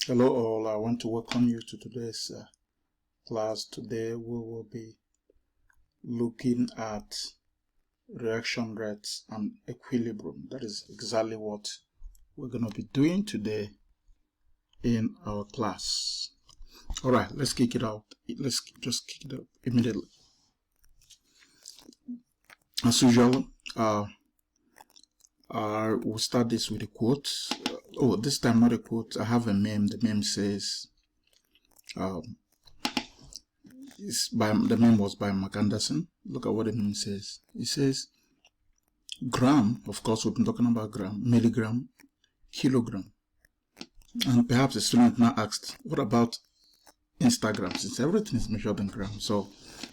Hello all, I want to welcome you to today's class. Today we will be looking at reaction rates and equilibrium. That is exactly what we're going to be doing today in our class. Alright, let's kick it out. Let's just kick it up immediately. As usual, we'll start this with a quote. This time not a quote. I have a meme. The meme says, the meme was by Mark Anderson. Look at what the meme says. It says, gram, of course we've been talking about gram, milligram, kilogram. And perhaps a student now asked, what about Instagram? Since everything is measured in gram. So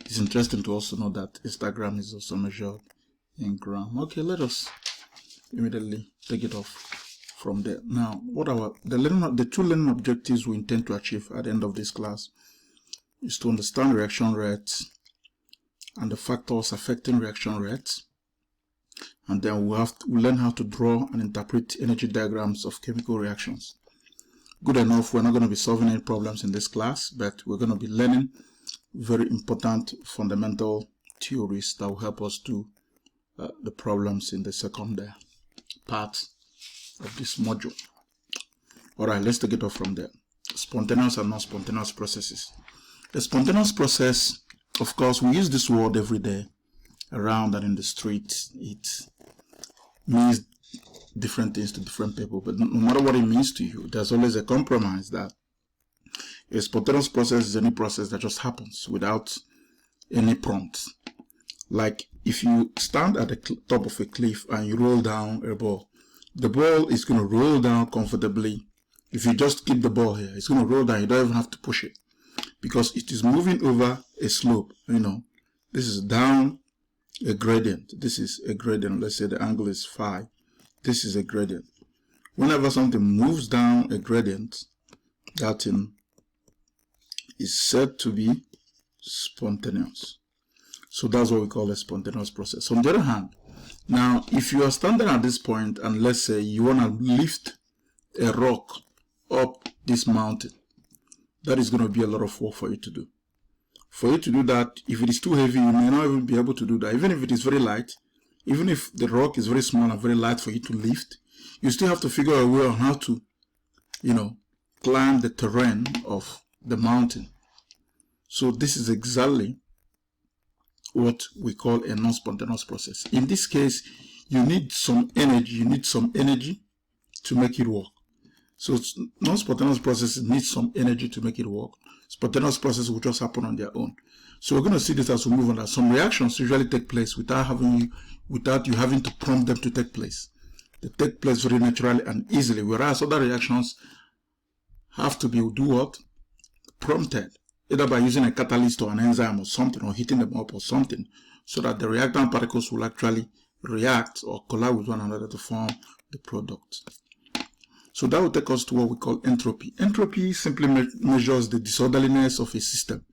it's interesting to also know that Instagram is also measured in gram. Okay, let us immediately take it off from there. Now, what are the two learning objectives we intend to achieve at the end of this class is to understand reaction rates and the factors affecting reaction rates, and then we'll learn how to draw and interpret energy diagrams of chemical reactions. Good enough, we're not going to be solving any problems in this class, but we're going to be learning very important fundamental theories that will help us do the problems in the second part of this module. Alright, let's take it off from there. Spontaneous and non-spontaneous processes. A spontaneous process, of course, we use this word every day around and in the street. It means different things to different people, but no matter what it means to you, there's always a compromise that a spontaneous process is any process that just happens without any prompt. Like if you stand at the top of a cliff and you roll down a ball, the ball is going to roll down comfortably. If you just keep the ball here, it's going to roll down. You don't even have to push it because it is moving over a slope. This is down a gradient. This is a gradient. Let's say the angle is phi. This is a gradient. Whenever something moves down a gradient, that thing is said to be spontaneous. So that's what we call a spontaneous process. On the other hand, now if you are standing at this point and let's say you want to lift a rock up this mountain, that is going to be a lot of work for you to do. For you to do that, if it is too heavy, you may not even be able to do that. Even if it is very light, even if the rock is very small and very light for you to lift, you still have to figure a way on how to, climb the terrain of the mountain. So this is exactly what we call a non-spontaneous process. In this case, you need some energy. You need some energy to make it work. So non-spontaneous processes need some energy to make it work. Spontaneous processes will just happen on their own. So we're going to see this as we move on. That some reactions usually take place without you having to prompt them to take place. They take place very naturally and easily, whereas other reactions have to be prompted, either by using a catalyst or an enzyme or something, or heating them up or something, so that the reactant particles will actually react or collide with one another to form the product. So that will take us to what we call entropy. Entropy simply measures the disorderliness of a system.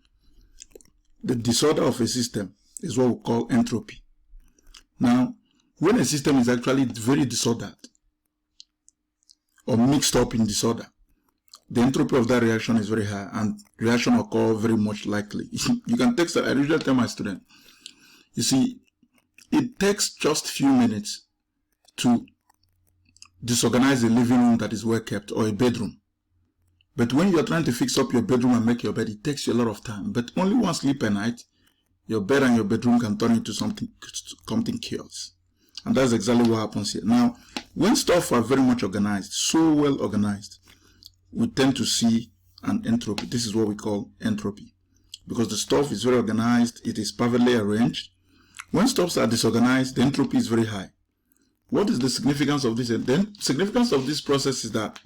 The disorder of a system is what we call entropy. Now, when a system is actually very disordered or mixed up in disorder, the entropy of that reaction is very high and reaction occur very much likely. You can text that. I usually tell my student, you see, it takes just a few minutes to disorganize a living room that is well kept or a bedroom. But when you're trying to fix up your bedroom and make your bed, it takes you a lot of time. But only one sleep a night, your bed and your bedroom can turn into something chaos. And that's exactly what happens here. Now, when stuff are very much organized, so well organized, we tend to see an entropy. This is what we call entropy. Because the stuff is very organized, it is perfectly arranged. When stuffs are disorganized, the entropy is very high. What is the significance of this? The significance of this process is that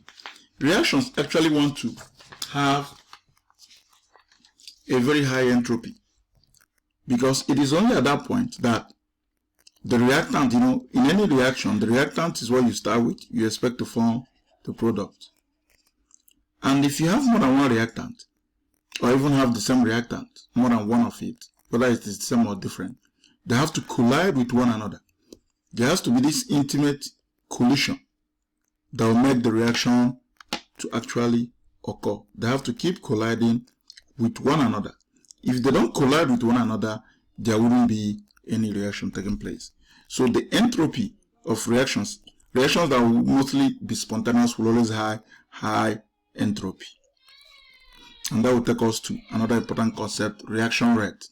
reactions actually want to have a very high entropy. Because it is only at that point that the reactant, in any reaction, the reactant is what you start with. You expect to form the product. And if you have more than one reactant, or even have the same reactant, more than one of it, whether it is the same or different, they have to collide with one another. There has to be this intimate collision that will make the reaction to actually occur. They have to keep colliding with one another. If they don't collide with one another, there wouldn't be any reaction taking place. So the entropy of reactions that will mostly be spontaneous, will always have high entropy. And that will take us to another important concept, reaction rate.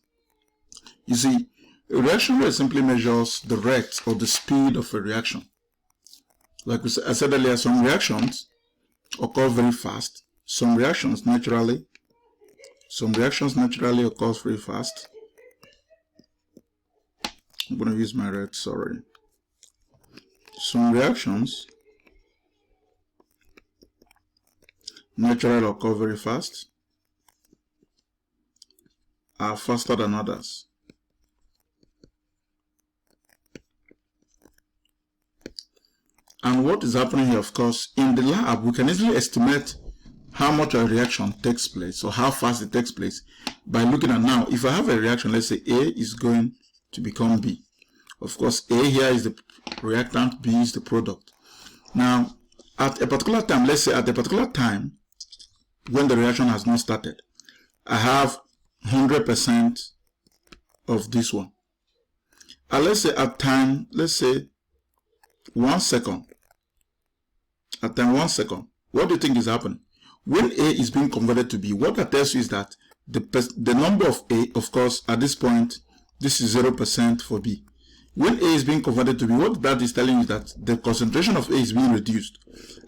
You see, a reaction rate simply measures the rate or the speed of a reaction. Like I said earlier, some reactions occur very fast. Some reactions naturally occur very fast. I'm going to use my red, sorry. Some reactions naturally occur very fast, are faster than others. And what is happening here, of course, in the lab, we can easily estimate how much a reaction takes place or how fast it takes place by looking at now, if I have a reaction, let's say A is going to become B. Of course, A here is the reactant, B is the product. Now, at a particular time, let's say at a particular time, when the reaction has not started, I have 100% of this one. And let's say at time, let's say 1 second. At time 1 second, what do you think is happening? When A is being converted to B, what that tells you is that the number of A, of course, at this point, this is 0% for B. When A is being converted to B, what that is telling you is that the concentration of A is being reduced.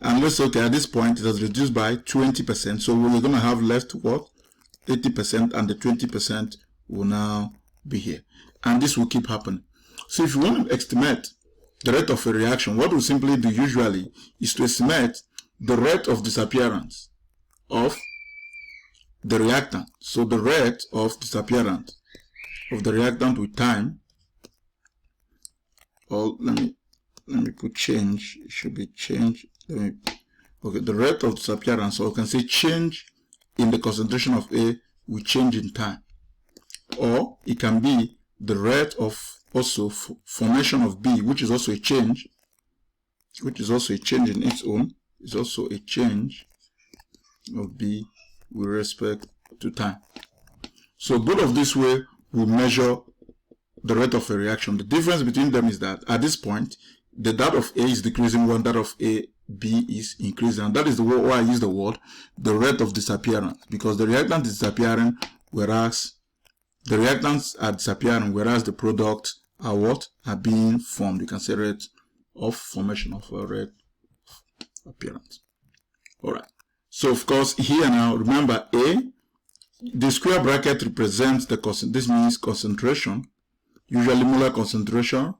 And let's say, okay, at this point, it has reduced by 20%. So we're going to have left what? 80%, and the 20% will now be here. And this will keep happening. So if you want to estimate the rate of a reaction, what we simply do usually is to estimate the rate of disappearance of the reactant. So the rate of disappearance of the reactant with time, or let me put change, it should be change. Okay, the rate of disappearance, or we can say change in the concentration of A with change in time. Or it can be the rate of also formation of B, which is also a change, in its own, is also a change of B with respect to time. So both of this way will measure the rate of a reaction. The difference between them is that at this point, the that of A is decreasing while that of B is increasing. And that is the why I use the word the rate of disappearance, because the reactant is disappearing, whereas the reactants are disappearing, whereas the products are what? Are being formed. You can say rate of formation of a rate of appearance. Alright. So of course here now, remember A, the square bracket represents the this means concentration, usually molar concentration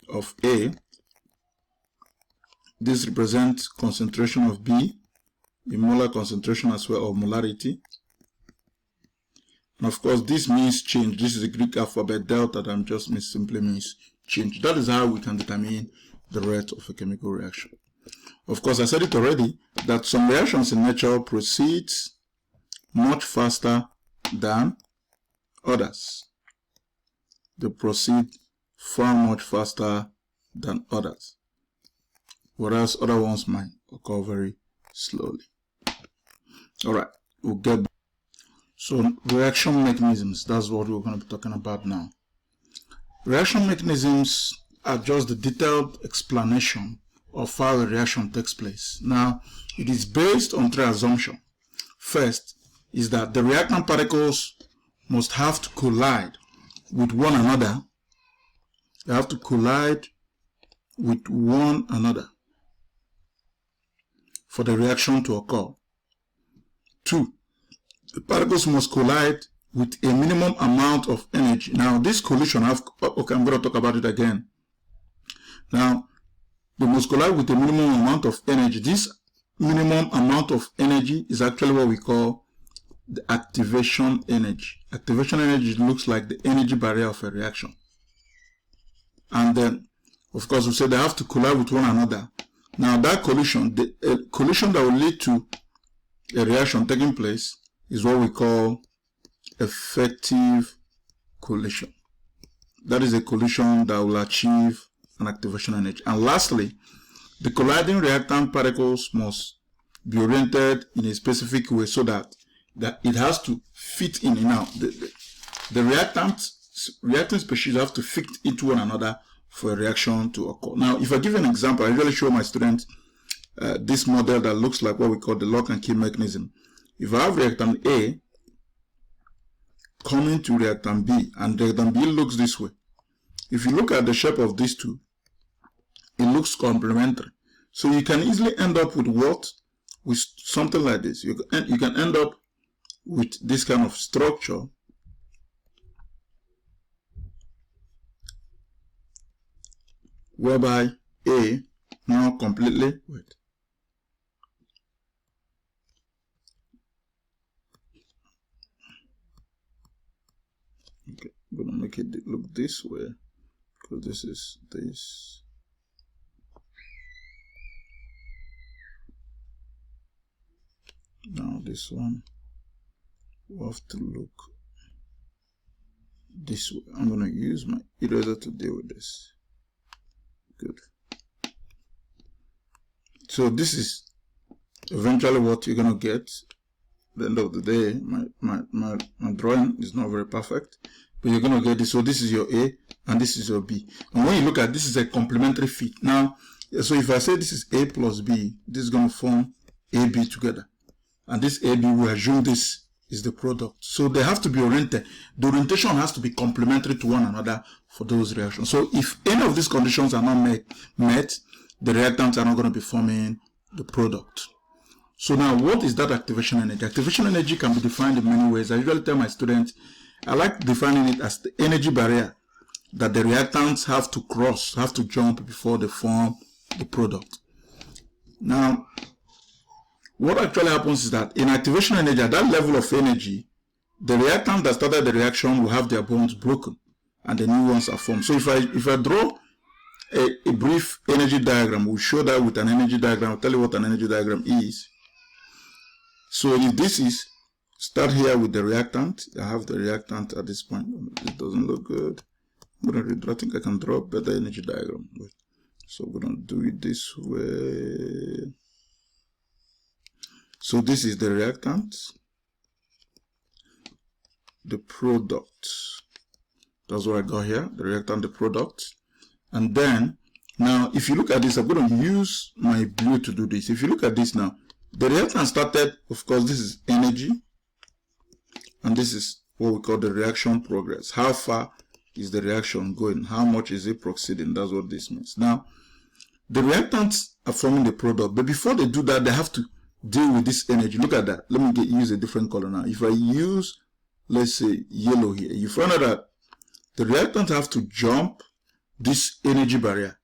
of A. This represents concentration of B, the molar concentration as well, or molarity. And of course, this means change. This is the Greek alphabet delta that simply means change. That is how we can determine the rate of a chemical reaction. Of course, I said it already that some reactions in nature proceed much faster than others. They proceed far much faster than others, whereas other ones might occur very slowly. Alright, we'll get back. So reaction mechanisms, that's what we're going to be talking about now. Reaction mechanisms are just the detailed explanation of how a reaction takes place. Now, it is based on three assumptions. First is that the reactant particles must have to collide with one another. They have to collide with one another for the reaction to occur. Two, the particles must collide with a minimum amount of energy. Now, this collision, okay, I'm going to talk about it again. Now, they must collide with a minimum amount of energy. This minimum amount of energy is actually what we call the activation energy. Activation energy looks like the energy barrier of a reaction. And then, of course, we say they have to collide with one another. Now, that collision, the collision that will lead to a reaction taking place is what we call effective collision. That is a collision that will achieve an activation energy. And lastly, the colliding reactant particles must be oriented in a specific way so that it has to fit in. Now, the reactant species have to fit into one another for a reaction to occur. Now, if I give an example, I usually show my students this model that looks like what we call the lock and key mechanism. If I have reactant A coming to reactant B, and reactant B looks this way, if you look at the shape of these two, it looks complementary. So you can easily end up with what? With something like this. You can end up with this kind of structure whereby A now completely, okay, I'm gonna make it look this way because this is this. Now this one will have to look this way. I'm gonna use my eraser to deal with this. Good. So this is eventually what you're gonna get. At the end of the day, my drawing is not very perfect, but you're gonna get this. So this is your A and this is your B. And when you look at this, is a complementary fit. Now, so if I say this is A plus B, this is gonna form AB together. And this AB, we assume this is the product. So they have to be oriented. The orientation has to be complementary to one another for those reactions. So if any of these conditions are not met, the reactants are not going to be forming the product. So now, what is that activation energy? Activation energy can be defined in many ways. I usually tell my students, I like defining it as the energy barrier that the reactants have to cross, have to jump before they form the product. Now, what actually happens is that in activation energy, at that level of energy, the reactant that started the reaction will have their bonds broken and the new ones are formed. So if I draw a brief energy diagram, we'll show that with an energy diagram. I'll tell you what an energy diagram is. So if this is, start here with the reactant. I have the reactant at this point. It doesn't look good. I'm going to I think I can draw a better energy diagram. So we're going to do it this way. So this is the reactant, the product. That's what I got here, the reactant, the product. And then, now, if you look at this, I'm going to use my blue to do this. If you look at this now, the reactant started, of course, this is energy. And this is what we call the reaction progress. How far is the reaction going? How much is it proceeding? That's what this means. Now, the reactants are forming the product. But before they do that, they have to deal with this energy. Look at that. Let me use a different color now. If I use, let's say, yellow here, you find out that the reactants have to jump this energy barrier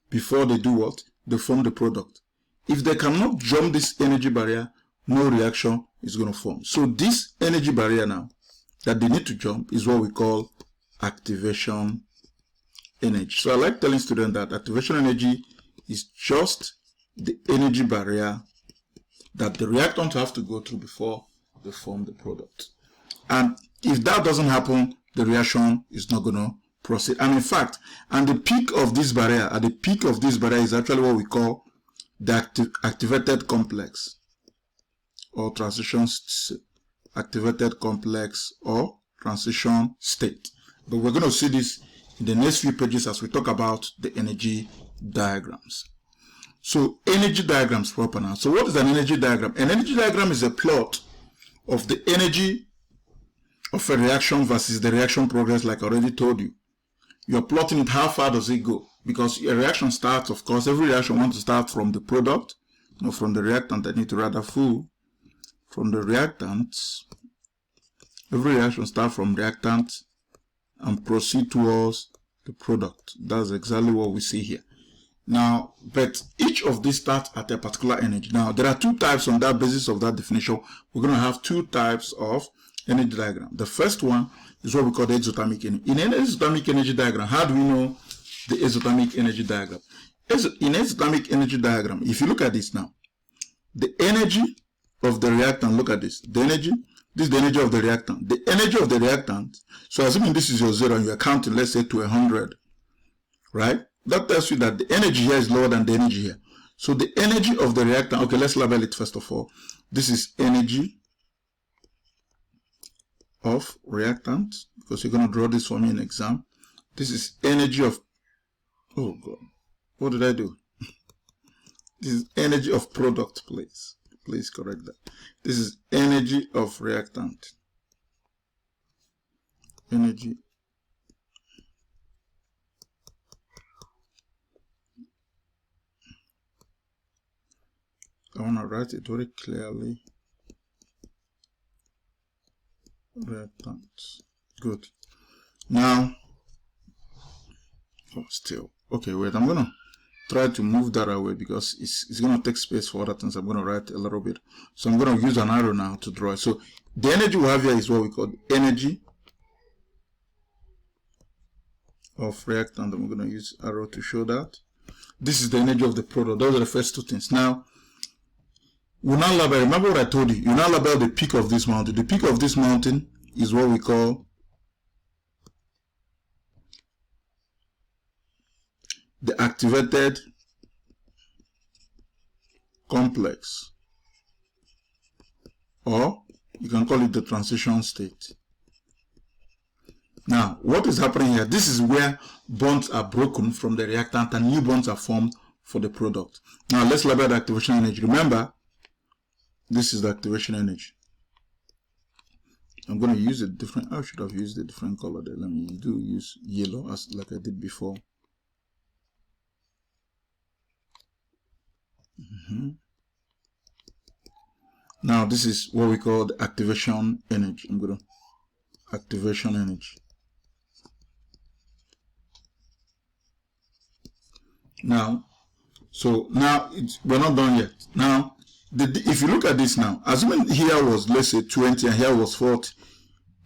before they do what? They form the product. If they cannot jump this energy barrier, no reaction is going to form. So this energy barrier now that they need to jump is what we call activation energy. So I like telling students that activation energy is just the energy barrier that the reactant have to go through before they form the product. And if that doesn't happen, the reaction is not going to proceed. And in fact, and the peak of this barrier, at the peak of this barrier is actually what we call the activated complex or transition activated complex or transition state. But we're going to see this in the next few pages as we talk about the energy diagrams. So energy diagrams proper now. So what is an energy diagram? An energy diagram is a plot of the energy of a reaction versus the reaction progress, like I already told you. You're plotting it, how far does it go? Because a reaction starts, of course, every reaction wants to start from the product, not from the reactant. I need to rather full from the reactants. Every reaction starts from reactant and proceed towards the product. That's exactly what we see here. Now, but each of these starts at a particular energy. Now, there are two types on that basis of that definition. We're going to have two types of energy diagram. The first one is what we call the exothermic energy. In an exothermic energy diagram, how do we know the exothermic energy diagram? In exothermic energy diagram, if you look at this now, the energy of the reactant, look at this, the energy, this is the energy of the reactant. The energy of the reactant, so assuming this is your 0 and you are counting, let's say, to 100, right? That tells you that the energy here is lower than the energy here. So the energy of the reactant, okay, let's label it first of all. This is energy of reactant, because you're going to draw this for me in exam. This is energy of, oh God, what did I do? This is energy of product, please correct that. This is energy of reactant. Energy I want to write it very clearly. Reactant. Good. Now, oh, still. Okay, wait, I'm going to try to move that away because it's going to take space for other things. I'm going to write a little bit. So I'm going to use an arrow now to draw it. So the energy we have here is what we call energy of reactant. I'm going to use arrow to show that. This is the energy of the product. Those are the first two things. Now, we'll now label, remember what I told you, you now label the peak of this mountain. The peak of this mountain is what we call the activated complex, or you can call it the transition state. Now, what is happening here? This is where bonds are broken from the reactant and new bonds are formed for the product. Now, let's label the activation energy. Remember, this is the activation energy. I'm going to use a different, I should have used a different color there. Let me use yellow as like I did before. Now, this is what we call the activation energy. I'm going to activation energy. Now, so now we're not done yet. Now, if you look at this now, assuming here was, let's say 20 and here was 40,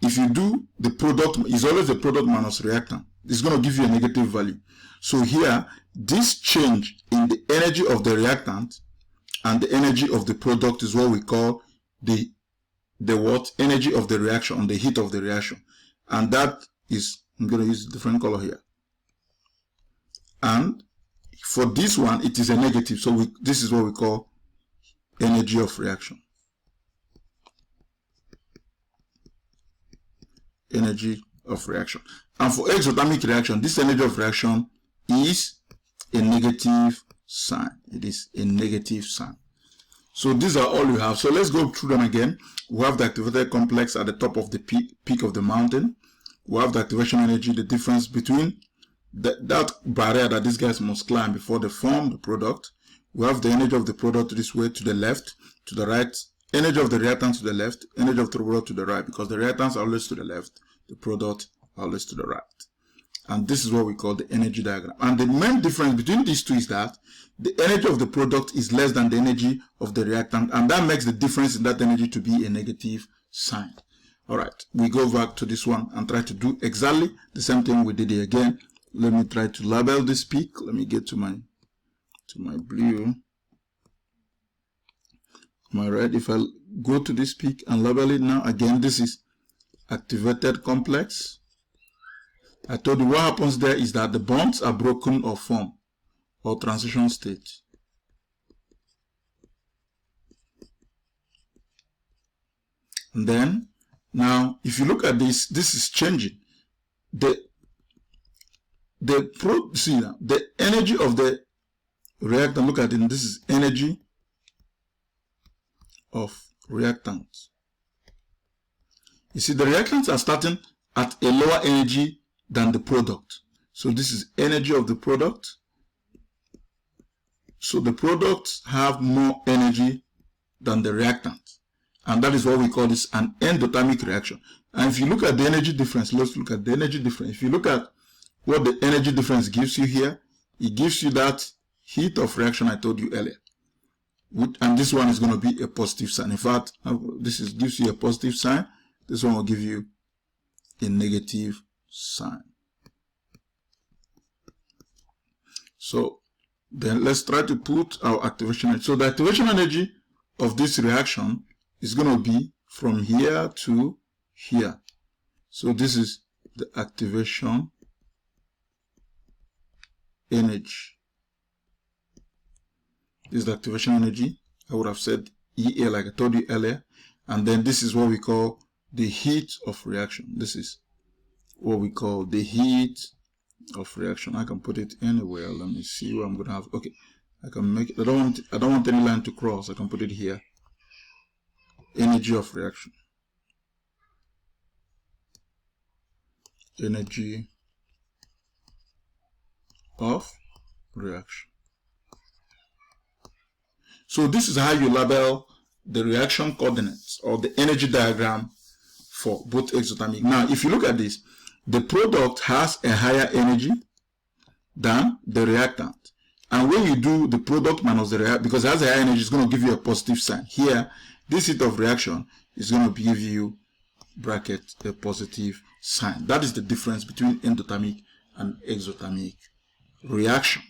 if you do the product, is always the product minus reactant. It's going to give you a negative value. So here, this change in the energy of the reactant and the energy of the product is what we call the what? Energy of the reaction, the heat of the reaction. And that is, I'm going to use a different color here. And for this one, it is a negative. So this is what we call energy of reaction. Energy of reaction. And for exothermic reaction, this energy of reaction is a negative sign. It is a negative sign. So these are all you have. So let's go through them again. We have the activated complex at the top of the peak of the mountain. We have the activation energy, the difference between that barrier that these guys must climb before they form the product. We have the energy of the product this way to the left, to the right, energy of the reactant to the left, energy of the product to the right, because the reactants are always to the left, the product always to the right. And this is what we call the energy diagram. And the main difference between these two is that the energy of the product is less than the energy of the reactant, and that makes the difference in that energy to be a negative sign. All right, we go back to this one and try to do exactly the same thing we did here again. Let me try to label this peak. Let me get to my blue, my red. If I go to this peak and label it now, again, this is activated complex. I told you what happens there is that the bonds are broken or formed, or transition state. And then, now, if you look at this, this is changing. The energy of the reactant, look at it, this is energy of reactants. You see, the reactants are starting at a lower energy than the product. So this is energy of the product. So the products have more energy than the reactant. And that is what we call this an endothermic reaction. And if you look at the energy difference, let's look at the energy difference. If you look at what the energy difference gives you here, it gives you that heat of reaction I told you earlier. And this one is going to be a positive sign. In fact, this gives you a positive sign. This one will give you a negative sign. So then let's try to put our activation energy. So the activation energy of this reaction is going to be from here to here. So this is the activation energy This is the activation energy. I would have said EA like I told you earlier. And then this is what we call the heat of reaction. This is what we call the heat of reaction. I can put it anywhere. Let me see where I'm gonna have. Okay, I can make it. I don't want any line to cross. I can put it here. Energy of reaction. Energy of reaction. So this is how you label the reaction coordinates or the energy diagram for both exothermic. Now, if you look at this, the product has a higher energy than the reactant. And when you do the product minus the reactant, because it has a higher energy, it's going to give you a positive sign. Here, this heat of reaction is going to give you, bracket, a positive sign. That is the difference between endothermic and exothermic reaction.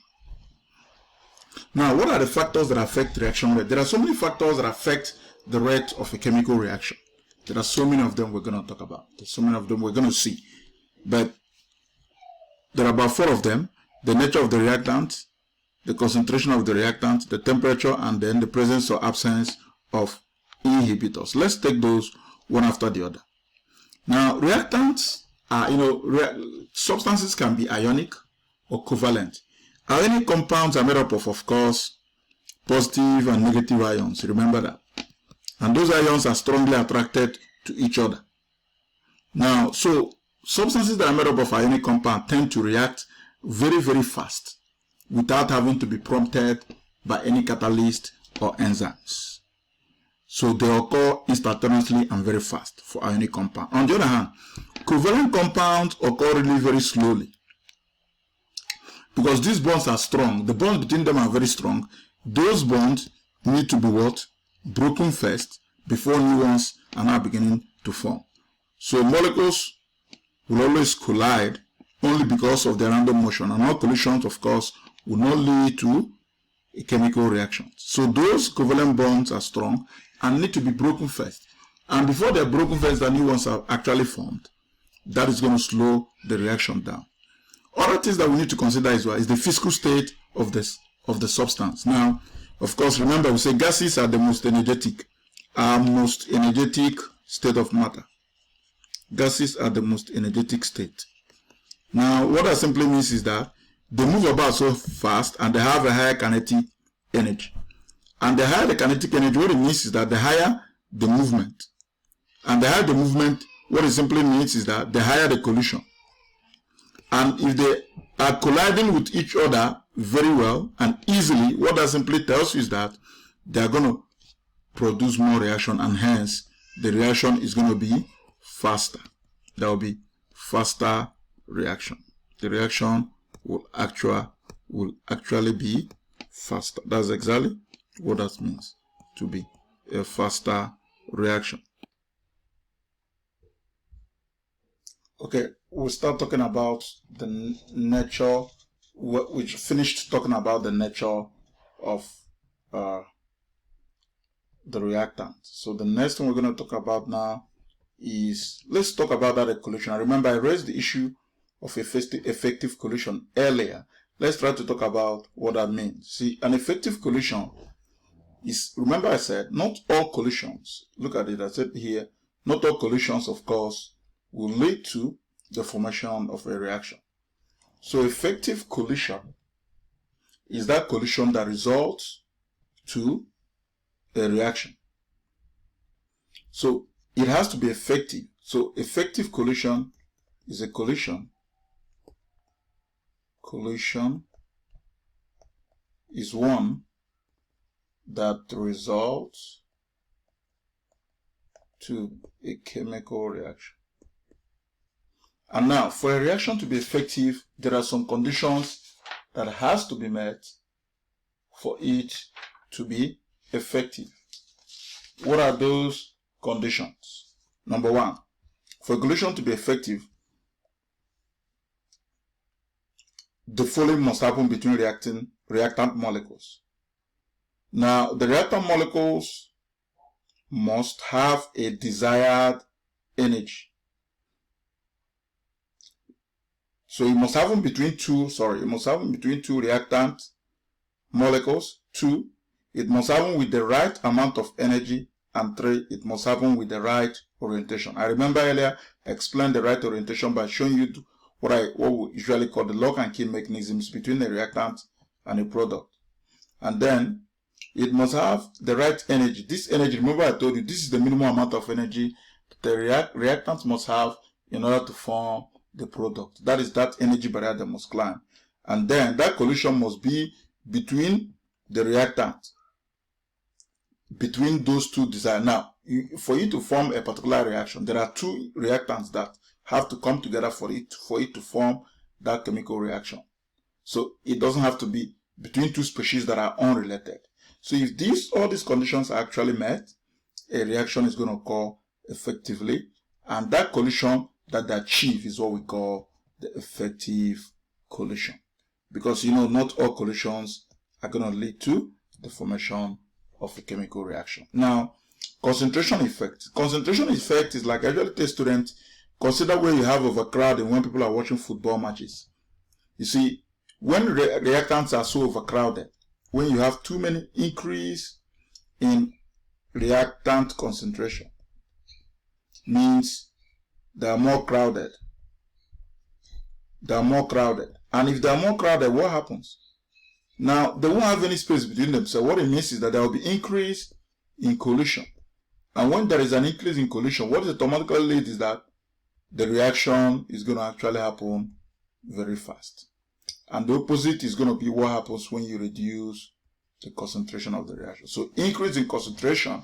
Now, what are the factors that affect reaction rate? There are so many factors that affect the rate of a chemical reaction. There are so many of them we're going to talk about. There's so many of them we're going to see. But there are about 4 of them. The nature of the reactant, the concentration of the reactant, the temperature, and then the presence or absence of inhibitors. Let's take those one after the other. Now, reactants are, substances can be ionic or covalent. Ionic compounds are made up of course, positive and negative ions. Remember that. And those ions are strongly attracted to each other. Now, so substances that are made up of ionic compounds tend to react very, very fast without having to be prompted by any catalyst or enzymes. So they occur instantaneously and very fast for ionic compounds. On the other hand, covalent compounds occur really very slowly. Because these bonds are strong, the bonds between them are very strong. Those bonds need to be what? Broken first before new ones are now beginning to form. So molecules will always collide only because of their random motion, and all collisions, of course, will not lead to a chemical reaction. So those covalent bonds are strong and need to be broken first. And before they're broken first, the new ones are actually formed. That is going to slow the reaction down. Other things that we need to consider is the physical state of the substance. Now, of course, remember we say gases are the most energetic state of matter. Gases are the most energetic state. Now, what that simply means is that they move about so fast and they have a higher kinetic energy. And the higher the kinetic energy, what it means is that the higher the movement. And the higher the movement, what it simply means is that the higher the collision. And if they are colliding with each other very well and easily, what that simply tells you is that they are going to produce more reaction, and hence the reaction is going to be faster. There will be faster reaction. The reaction will actually be faster. That's exactly what that means, to be a faster reaction. Okay, we'll start talking about the nature. We finished talking about the nature of the reactant. So the next thing we're going to talk about now is, let's talk about that collision. Remember, I raised the issue of effective collision earlier. Let's try to talk about what that means. See, an effective collision is, remember I said, not all collisions, look at it, I said here, not all collisions, of course, will lead to the formation of a reaction. So effective collision is that collision that results to a reaction. So it has to be effective. So effective collision is a collision. Collision is one that results to a chemical reaction. And now, for a reaction to be effective, there are some conditions that has to be met for it to be effective. What are those conditions? Number one, for a collision to be effective, the following must happen between reactant molecules. Now, the reactant molecules must have a desired energy. So it must happen between two reactant molecules. 2, it must happen with the right amount of energy, and 3, it must happen with the right orientation. I remember earlier I explained the right orientation by showing you what we usually call the lock and key mechanisms between a reactant and a product. And then it must have the right energy. This energy, remember I told you, this is the minimum amount of energy the reactant must have in order to form the product. That is that energy barrier that must climb. And then that collision must be between the reactant, between those two desired. Now, for you to form a particular reaction, there are 2 reactants that have to come together for it to form that chemical reaction. So it doesn't have to be between 2 species that are unrelated. So if all these conditions are actually met, a reaction is going to occur effectively, and that collision that they achieve is what we call the effective collision. Because not all collisions are going to lead to the formation of a chemical reaction. Now, concentration effect. Concentration effect is like, I usually tell students, consider where you have overcrowding when people are watching football matches. You see, when reactants are so overcrowded, when you have too many increase in reactant concentration, means they are more crowded. They are more crowded. And if they are more crowded, what happens? Now, they won't have any space between them. So what it means is that there will be increase in collision. And when there is an increase in collision, what it automatically leads is that the reaction is going to actually happen very fast. And the opposite is going to be what happens when you reduce the concentration of the reaction. So increase in concentration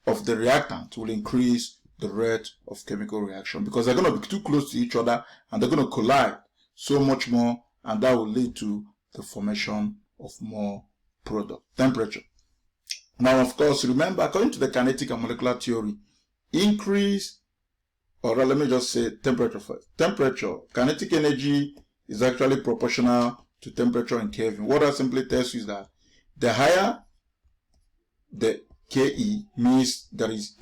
of the reactant will increase the rate of chemical reaction, because they're going to be too close to each other and they're going to collide so much more, and that will lead to the formation of more product. Temperature. Now, of course, remember, according to the kinetic and molecular theory, let me just say temperature first. Temperature, kinetic energy is actually proportional to temperature in Kelvin. What that simply tells you is that the higher the Ke means there is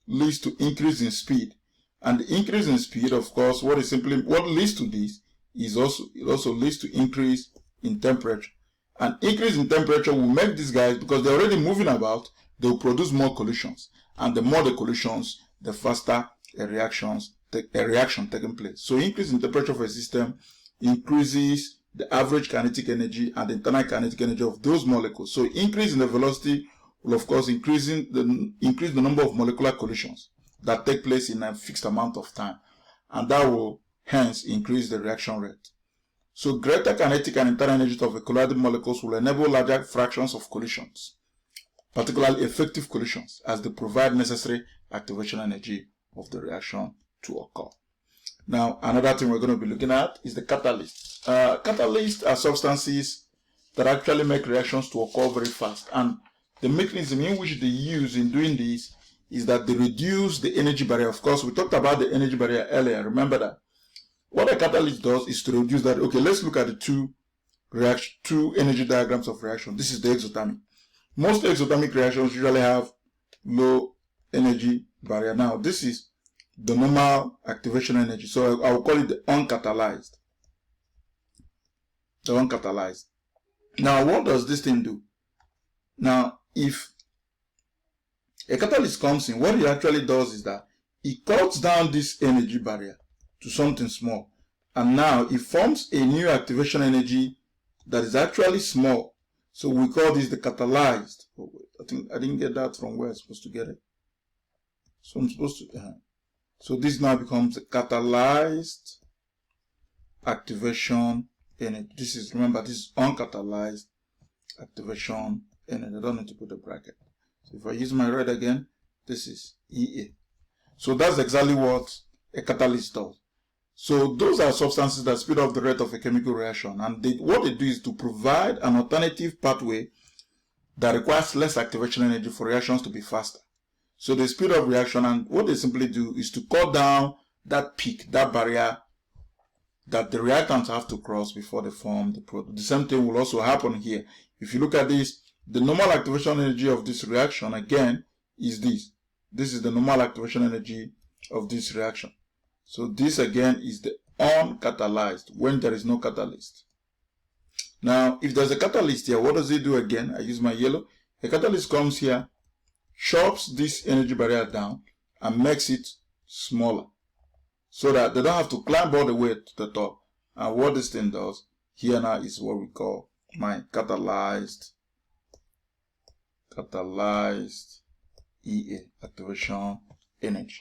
leads to increase in speed. And the increase in speed, of course, what leads to this is it also leads to increase in temperature. And increase in temperature will make these guys, because they're already moving about, they will produce more collisions. And the more the collisions, the faster a reaction taking place. So increase in temperature of a system increases the average kinetic energy and the internal kinetic energy of those molecules. So increase in the velocity will, of course, increase the number of molecular collisions that take place in a fixed amount of time, and that will hence increase the reaction rate. So greater kinetic and internal energy of the colliding molecules will enable larger fractions of collisions, particularly effective collisions, as they provide necessary activation energy of the reaction to occur. Now, another thing we're going to be looking at is the catalyst. Catalysts are substances that actually make reactions to occur very fast, and the mechanism in which they use in doing this is that they reduce the energy barrier. Of course, we talked about the energy barrier earlier. Remember that. What a catalyst does is to reduce that. Okay, let's look at the two energy diagrams of reaction. This is the exothermic. Most exothermic reactions usually have low energy barrier. Now, this is the normal activation energy. So I will call it the uncatalyzed. The uncatalyzed. Now, what does this thing do? Now, if a catalyst comes in, what it actually does is that it cuts down this energy barrier to something small. And now it forms a new activation energy that is actually small. So we call this the catalyzed. Oh, wait, I think I didn't get that from where I'm supposed to get it. So I'm supposed to... So this now becomes a catalyzed activation energy. This is, remember, this is uncatalyzed activation energy. I don't need to put a bracket. So if I use my red again, this is EA. So that's exactly what a catalyst does. So those are substances that speed up the rate of a chemical reaction. And what they do is to provide an alternative pathway that requires less activation energy for reactions to be faster. So they speed up reaction, and what they simply do is to cut down that peak, that barrier that the reactants have to cross before they form the product. The same thing will also happen here. If you look at this, the normal activation energy of this reaction, again, is this. This is the normal activation energy of this reaction. So this, again, is the uncatalyzed, when there is no catalyst. Now, if there's a catalyst here, what does it do again? I use my yellow. A catalyst comes here, chops this energy barrier down, and makes it smaller, so that they don't have to climb all the way to the top. And what this thing does here now is what we call my catalyzed EA, activation energy.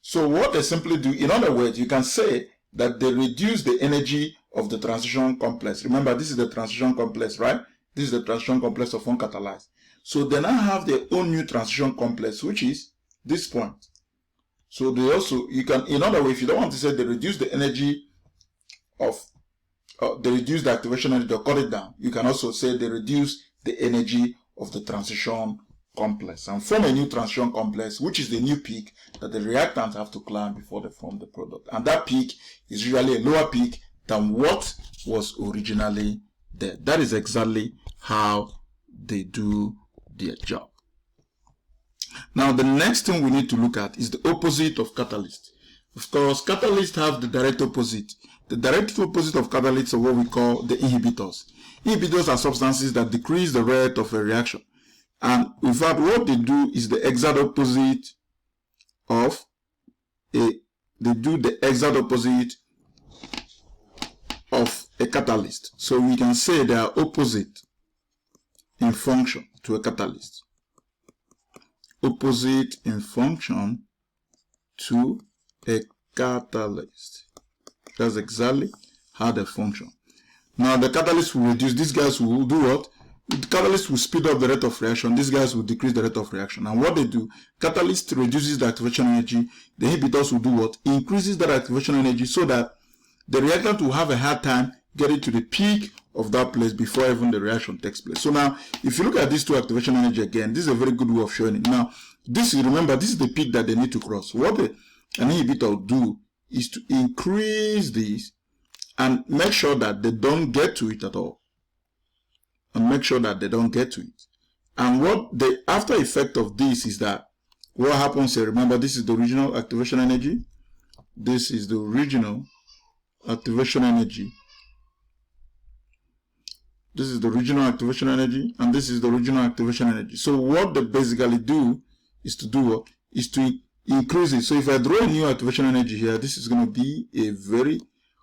So what they simply do, in other words, you can say that they reduce the energy of the transition complex. Remember, this is the transition complex, right? This is the transition complex of one catalyzed. So they now have their own new transition complex, which is this point. So they also, you can, in other words, if you don't want to say they reduce the energy of, they reduce the activation energy, they cut it down. You can also say they reduce the energy of the transition complex and form a new transition complex, which is the new peak that the reactants have to climb before they form the product. And that peak is usually a lower peak than what was originally there. That is exactly how they do their job. Now, the next thing we need to look at is the opposite of catalyst. Of course, catalysts have the direct opposite. The direct opposite of catalysts are what we call the inhibitors. Inhibitors are substances that decrease the rate of a reaction. And in fact, what they do is the exact opposite of a catalyst. So we can say they are opposite in function to a catalyst. Opposite in function to a catalyst. That's exactly how they function. Now the catalyst will reduce. These guys will do what? The catalyst will speed up the rate of reaction. These guys will decrease the rate of reaction. And what they do, catalyst reduces the activation energy. The inhibitors will do what? Increases that activation energy so that the reactant will have a hard time getting to the peak of that place before even the reaction takes place. So now, if you look at these two activation energy again, this is a very good way of showing it. Now, this is, remember, this is the peak that they need to cross. What an inhibitor will do is to increase this and make sure that they don't get to it at all. And make sure that they don't get to it. And what the after effect of this is that what happens here, remember, this is the original activation energy. This is the original activation energy. This is the original activation energy, and this is the original activation energy. So what they basically do is to do what? Is to increase it. So if I draw a new activation energy here, this is going to be a very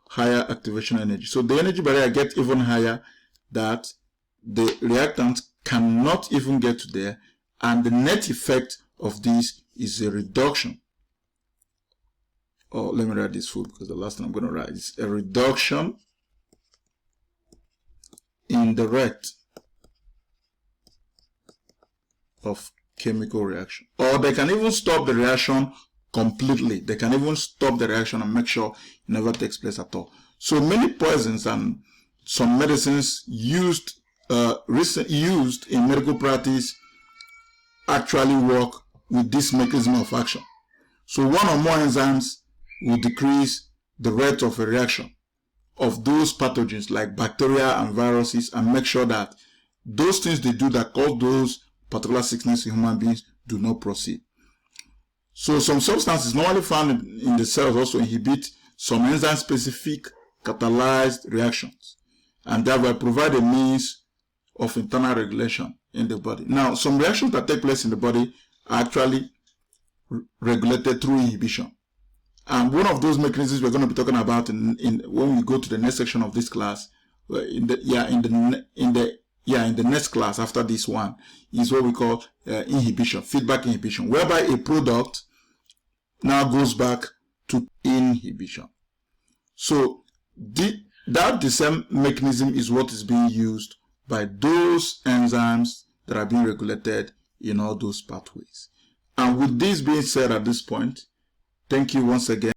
higher activation energy. So the energy barrier gets even higher, that the reactant cannot even get to there, and the net effect of this is a reduction. Oh, let me write this full, because the last thing I'm going to write is a reduction in the rate of chemical reaction. Or they can even stop the reaction completely. They can even stop the reaction and make sure it never takes place at all. So many poisons and some medicines used in medical practice actually work with this mechanism of action. So one or more enzymes will decrease the rate of a reaction of those pathogens like bacteria and viruses, and make sure that those things they do that cause those particular sickness in human beings do not proceed. So some substances normally found in the cells also inhibit some enzyme-specific catalyzed reactions, and thereby provide a means of internal regulation in the body. Now, some reactions that take place in the body are actually regulated through inhibition. And one of those mechanisms we're going to be talking about in when we go to the next section of this class, in the next class after this one, is what we call inhibition, feedback inhibition, whereby a product now goes back to inhibition. So the same mechanism is what is being used by those enzymes that are being regulated in all those pathways. And with this being said at this point, thank you once again.